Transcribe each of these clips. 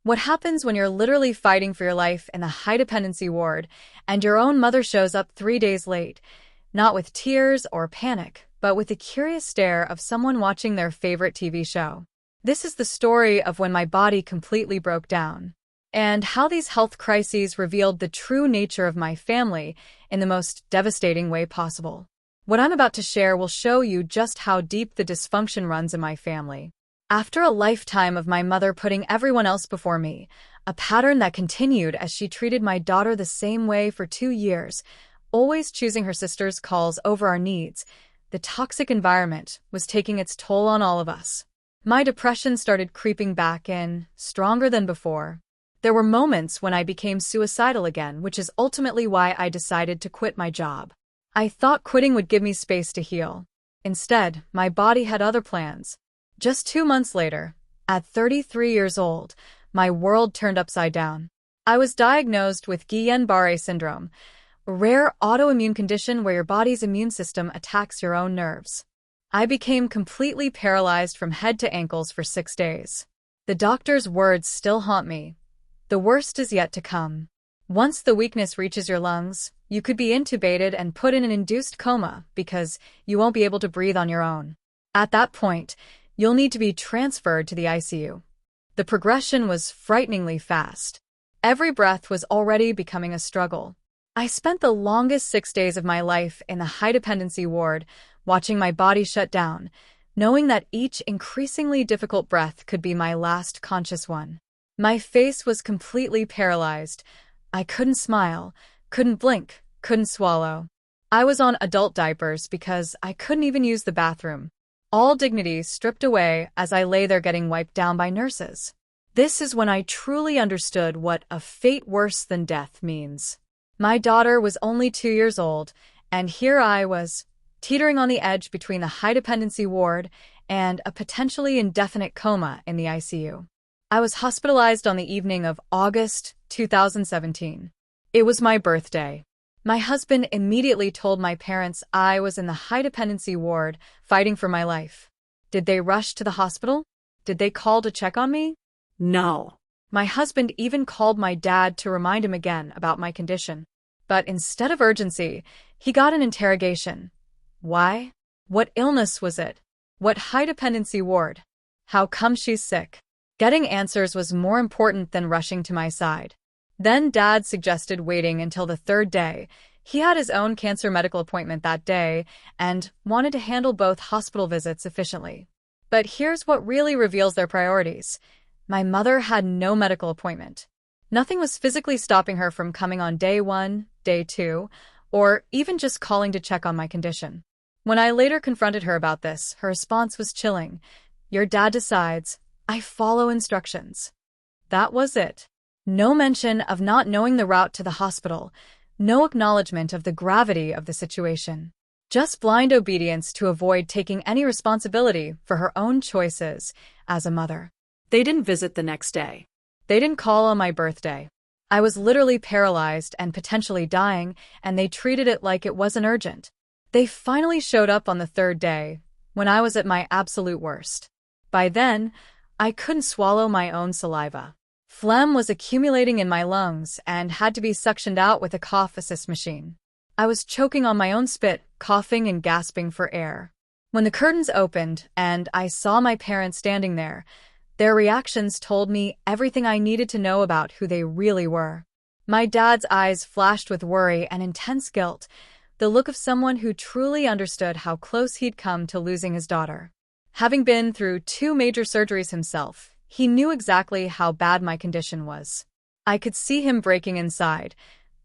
What happens when you're literally fighting for your life in the high-dependency ward and your own mother shows up 3 days late, not with tears or panic, but with the curious stare of someone watching their favorite TV show? This is the story of when my body completely broke down, and how these health crises revealed the true nature of my family in the most devastating way possible. What I'm about to share will show you just how deep the dysfunction runs in my family. After a lifetime of my mother putting everyone else before me, a pattern that continued as she treated my daughter the same way for 2 years, always choosing her sister's calls over our needs, the toxic environment was taking its toll on all of us. My depression started creeping back in, stronger than before. There were moments when I became suicidal again, which is ultimately why I decided to quit my job. I thought quitting would give me space to heal. Instead, my body had other plans. Just 2 months later, at 33 years old, my world turned upside down. I was diagnosed with Guillain-Barré Syndrome, a rare autoimmune condition where your body's immune system attacks your own nerves. I became completely paralyzed from head to ankles for 6 days. The doctor's words still haunt me. The worst is yet to come. Once the weakness reaches your lungs, you could be intubated and put in an induced coma because you won't be able to breathe on your own. At that point, you'll need to be transferred to the ICU. The progression was frighteningly fast. Every breath was already becoming a struggle. I spent the longest 6 days of my life in the high-dependency ward, watching my body shut down, knowing that each increasingly difficult breath could be my last conscious one. My face was completely paralyzed. I couldn't smile, couldn't blink, couldn't swallow. I was on adult diapers because I couldn't even use the bathroom. All dignity stripped away as I lay there getting wiped down by nurses. This is when I truly understood what a fate worse than death means. My daughter was only 2 years old, and here I was, teetering on the edge between the high-dependency ward and a potentially indefinite coma in the ICU. I was hospitalized on the evening of August 2017. It was my birthday. My husband immediately told my parents I was in the high-dependency ward, fighting for my life. Did they rush to the hospital? Did they call to check on me? No. My husband even called my dad to remind him again about my condition. But instead of urgency, he got an interrogation. Why? What illness was it? What high-dependency ward? How come she's sick? Getting answers was more important than rushing to my side. Then Dad suggested waiting until the 3rd day. He had his own cancer medical appointment that day and wanted to handle both hospital visits efficiently. But here's what really reveals their priorities. My mother had no medical appointment. Nothing was physically stopping her from coming on day 1, day 2, or even just calling to check on my condition. When I later confronted her about this, her response was chilling. Your dad decides. I follow instructions. That was it. No mention of not knowing the route to the hospital, no acknowledgement of the gravity of the situation. Just blind obedience to avoid taking any responsibility for her own choices as a mother. They didn't visit the next day. They didn't call on my birthday. I was literally paralyzed and potentially dying, and they treated it like it wasn't urgent. They finally showed up on the 3rd day, when I was at my absolute worst. By then, I couldn't swallow my own saliva. Phlegm was accumulating in my lungs and had to be suctioned out with a cough assist machine. I was choking on my own spit, coughing and gasping for air. When the curtains opened and I saw my parents standing there, their reactions told me everything I needed to know about who they really were. My dad's eyes flashed with worry and intense guilt, the look of someone who truly understood how close he'd come to losing his daughter. Having been through 2 major surgeries himself, he knew exactly how bad my condition was. I could see him breaking inside,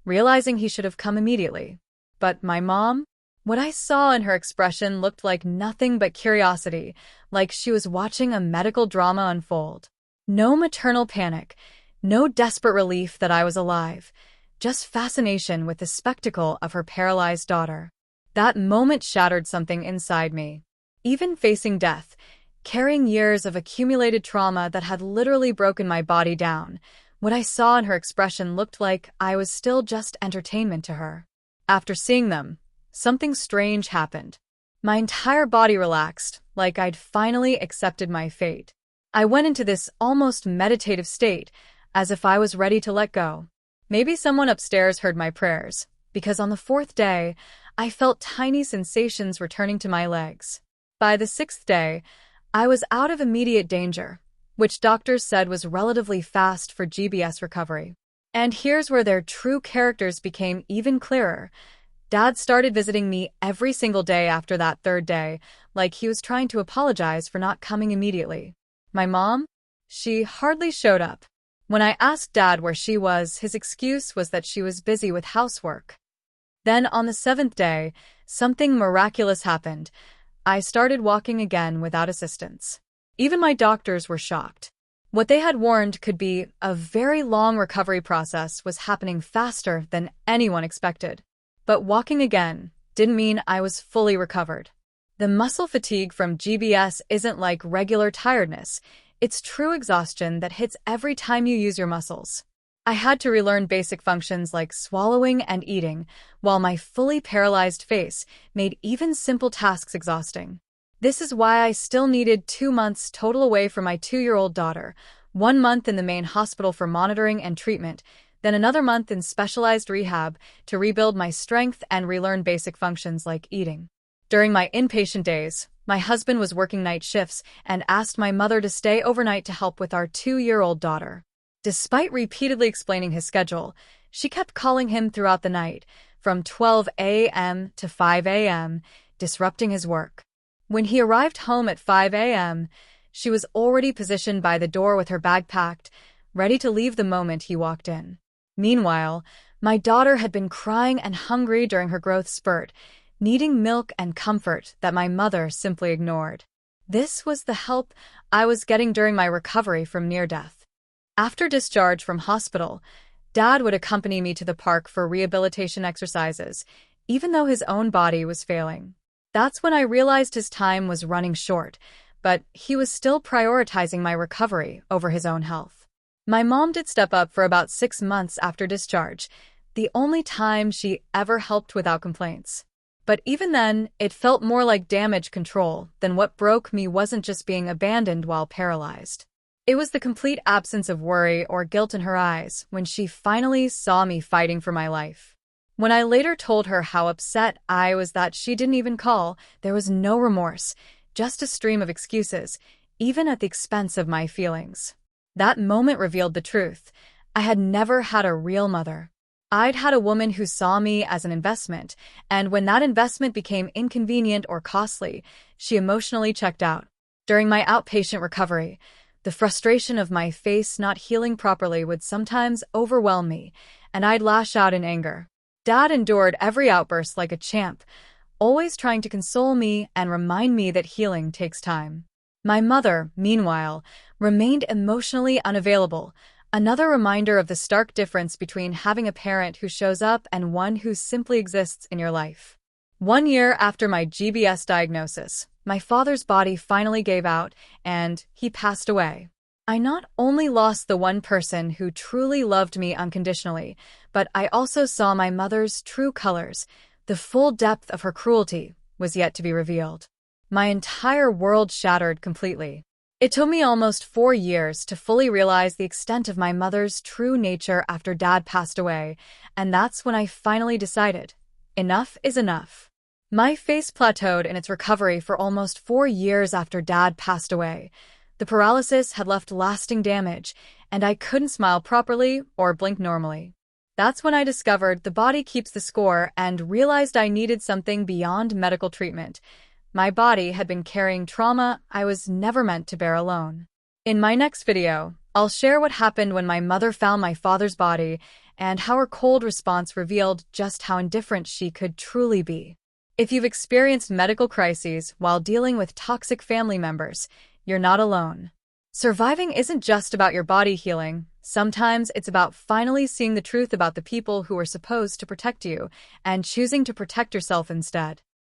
realizing he should have come immediately. But my mom? What I saw in her expression looked like nothing but curiosity, like she was watching a medical drama unfold. No maternal panic, no desperate relief that I was alive, just fascination with the spectacle of her paralyzed daughter. That moment shattered something inside me. Even facing death, carrying years of accumulated trauma that had literally broken my body down, what I saw in her expression looked like I was still just entertainment to her. After seeing them, something strange happened. My entire body relaxed, like I'd finally accepted my fate. I went into this almost meditative state, as if I was ready to let go. Maybe someone upstairs heard my prayers, because on the fourth day, I felt tiny sensations returning to my legs. By the sixth day, I was out of immediate danger, which doctors said was relatively fast for GBS recovery. And here's where their true characters became even clearer. Dad started visiting me every single day after that third day, like he was trying to apologize for not coming immediately. My mom? She hardly showed up. When I asked Dad where she was, his excuse was that she was busy with housework. Then on the seventh day, something miraculous happened. I started walking again without assistance. Even my doctors were shocked. What they had warned could be a very long recovery process was happening faster than anyone expected. But walking again didn't mean I was fully recovered. The muscle fatigue from GBS isn't like regular tiredness. It's true exhaustion that hits every time you use your muscles. I had to relearn basic functions like swallowing and eating, while my fully paralyzed face made even simple tasks exhausting. This is why I still needed 2 months total away from my 2-year-old daughter, 1 month in the main hospital for monitoring and treatment, then another month in specialized rehab to rebuild my strength and relearn basic functions like eating. During my inpatient days, my husband was working night shifts and asked my mother to stay overnight to help with our 2-year-old daughter. Despite repeatedly explaining his schedule, she kept calling him throughout the night, from 12 a.m. to 5 a.m., disrupting his work. When he arrived home at 5 a.m., she was already positioned by the door with her bag packed, ready to leave the moment he walked in. Meanwhile, my daughter had been crying and hungry during her growth spurt, needing milk and comfort that my mother simply ignored. This was the help I was getting during my recovery from near death. After discharge from hospital, Dad would accompany me to the park for rehabilitation exercises, even though his own body was failing. That's when I realized his time was running short, but he was still prioritizing my recovery over his own health. My mom did step up for about 6 months after discharge, the only time she ever helped without complaints. But even then, it felt more like damage control than what broke me wasn't just being abandoned while paralyzed. It was the complete absence of worry or guilt in her eyes when she finally saw me fighting for my life. When I later told her how upset I was that she didn't even call, there was no remorse, just a stream of excuses, even at the expense of my feelings. That moment revealed the truth. I had never had a real mother. I'd had a woman who saw me as an investment, and when that investment became inconvenient or costly, she emotionally checked out. During my outpatient recovery, the frustration of my face not healing properly would sometimes overwhelm me, and I'd lash out in anger. Dad endured every outburst like a champ, always trying to console me and remind me that healing takes time. My mother, meanwhile, remained emotionally unavailable, another reminder of the stark difference between having a parent who shows up and one who simply exists in your life. 1 year after my GBS diagnosis, my father's body finally gave out, and he passed away. I not only lost the one person who truly loved me unconditionally, but I also saw my mother's true colors. The full depth of her cruelty was yet to be revealed. My entire world shattered completely. It took me almost 4 years to fully realize the extent of my mother's true nature after Dad passed away, and that's when I finally decided, enough is enough. My face plateaued in its recovery for almost 4 years after Dad passed away. The paralysis had left lasting damage, and I couldn't smile properly or blink normally. That's when I discovered the body keeps the score and realized I needed something beyond medical treatment. My body had been carrying trauma I was never meant to bear alone. In my next video, I'll share what happened when my mother found my father's body and how her cold response revealed just how indifferent she could truly be. If you've experienced medical crises while dealing with toxic family members, you're not alone. Surviving isn't just about your body healing. Sometimes it's about finally seeing the truth about the people who are supposed to protect you and choosing to protect yourself instead.